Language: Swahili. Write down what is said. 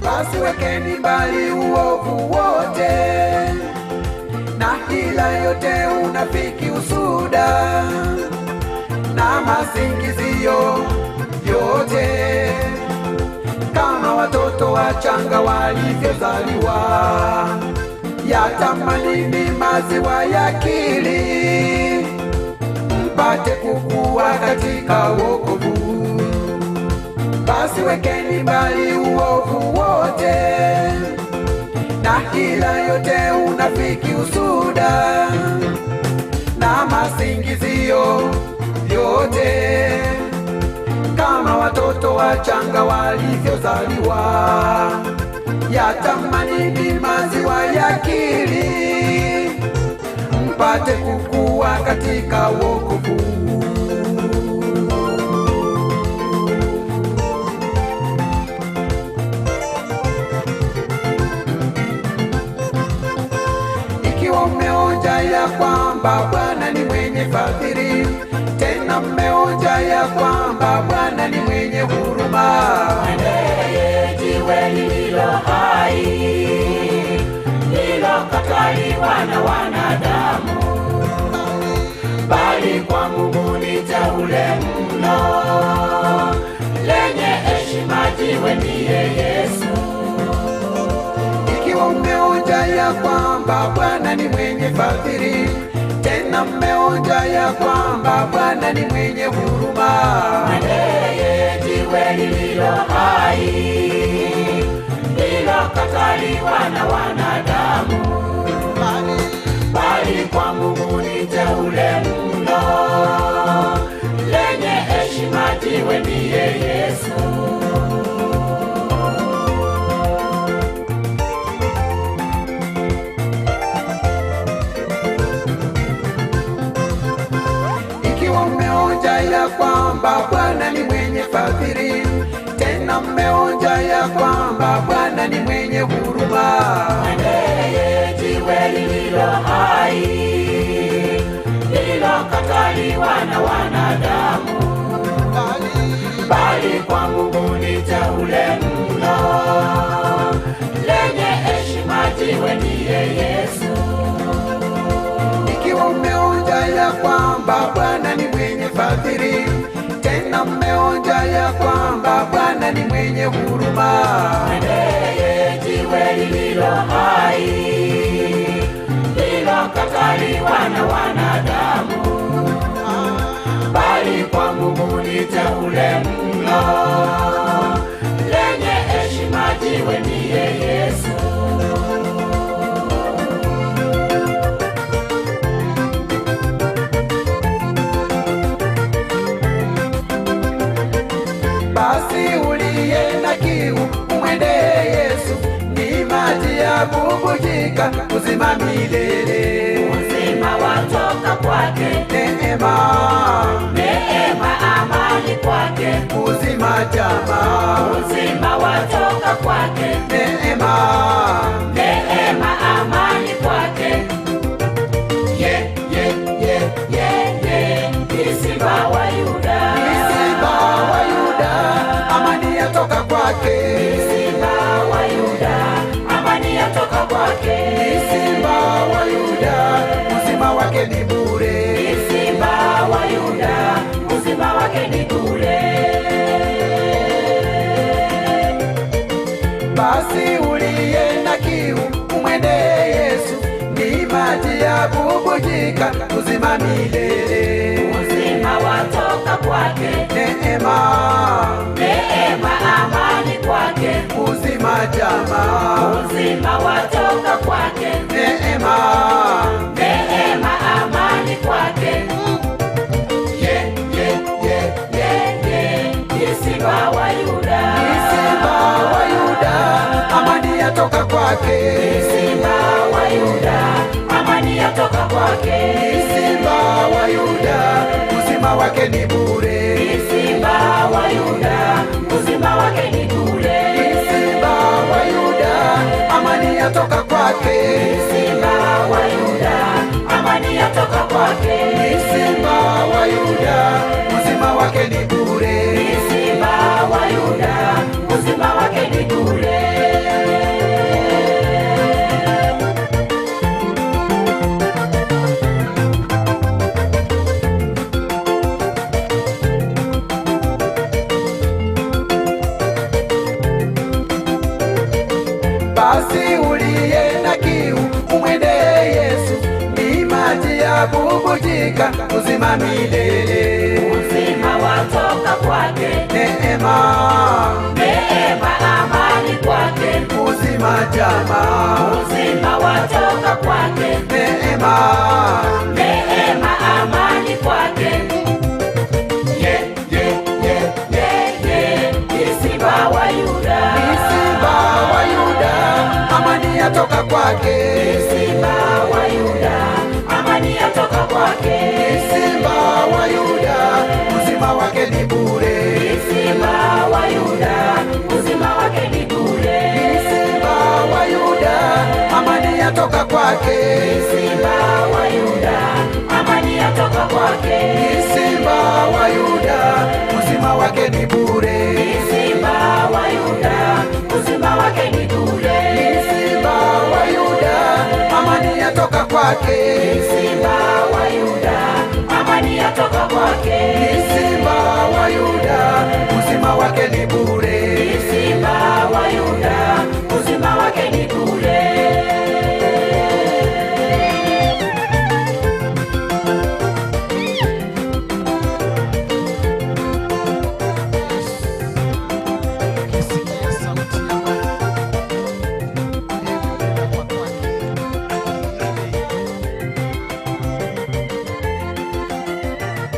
Basi wekeni mbali uovu wote na hila yote, unafiki, usuda na masingizio yote, kama watoto wachanga walivyozaliwa. Yatamanini maziwa ya akili, mpate kukua katika wokovu. Basi wekeni mbali uovu wote na hila yote, unafiki, usuda na masingizio yote, kama watoto wachanga walivyozaliwa. Yatamanini maziwa ya akili, mpate kukua katika wokovu. Mmeonja ya kwamba Bwana ni mwenye fadhili, tena mmeonja ya kwamba Bwana ni mwenye huruma. Mwendeye jiwe lililo hai, lililokataliwa na wanadamu, bali kwa Mungu ni teule mno, lenye heshima, jiwe ndiye Yesu. Mmeonja ya kwamba Bwana ni mwenye fadhili, tena mmeonja ya kwamba Bwana ni mwenye huruma. Mwendeye jiwe lililo hai, lililokataliwa na wanadamu, bali kwa Mungu ni teule mno, lenye heshima, jiwe ndiye Yesu. Mmeonja ya kwamba Bwana ni mwenye fadhili, tena mmeonja ya kwamba Bwana ni mwenye huruma. Mwendeye jiwe lililo hai, lililokataliwa na wanadamu, bali kwa Mungu ni teule mno, lenye heshima, jiwe ndiye Yesu. Mmeonja ya kwamba Bwana ni mwenye fadhili, tena mmeonja ya kwamba Bwana ni mwenye huruma. Mwendeye jiwe lililo hai, lililokataliwa na wanadamu, bali kwa Mungu ni teule mno, lenye heshima, jiwe ndiye Yesu. Basi uliye na kiu umwendee Yesu, ni maji ya bubujika, uzima milele. Uzima watoka kwake, Neema, neema, amani kwake, uzima jama. uzima watoka kwake, Neema, neema, amani kwake. Simba wa Yuda, Simba wa Yuda, amani yatoka kwake. Simba wa Yuda, amani yatoka kwake. Simba wa Yuda, uzima wake ni bure. Simba wa Yuda, uzima wake ni bure. Basi uliye na kiu umwendee Yesu, ni maji ya bubujika, uzima milele. Uzima watoka kwake, Neema, neema, amani kwake, uzima jama. uzima watoka kwake, Neema, neema, amani kwake. Simba wa Yuda, Simba wa Yuda, amani yatoka kwake. Simba wa Yuda, kwake. Ni Simba wa Yuda, uzima wake ni bure. Ni Simba wa Yuda, uzima wake ni bure. Ni Simba wa Yuda, amani yatoka kwake. Ni Simba wa Yuda, amani yatoka kwake. Ni Simba wa Yuda, uzima wake ni bure. Ni Simba wa Yuda, uzima wake ni bure. Basi uliye na kiu umwendee Yesu, ni maji ya bubujika, uzima milele. Uzima watoka kwake. Neema, Neema, amani kwake. uzima jamaa. Uzima watoka kwake. Neema, Neema, amani kwake. Ye, ye, ye, ye, ye. Ni Simba wa Yuda. ni Simba wa Yuda, amani yatoka kwake. Ni Simba wa Yuda, amani yatoka kwake. Ni Simba wa Yuda, uzima wake ni bure. Ni Simba wa Yuda, uzima wake ni bure. Ni Simba wa Yuda, amani yatoka kwake. Ni Simba wa Yuda, amani yatoka kwake. Ni Simba wa Yuda, uzima wake ni bure. Ni Simba wa Yuda, uzima wake ni bure. Ni Simba wa Yuda, amani yatoka kwake.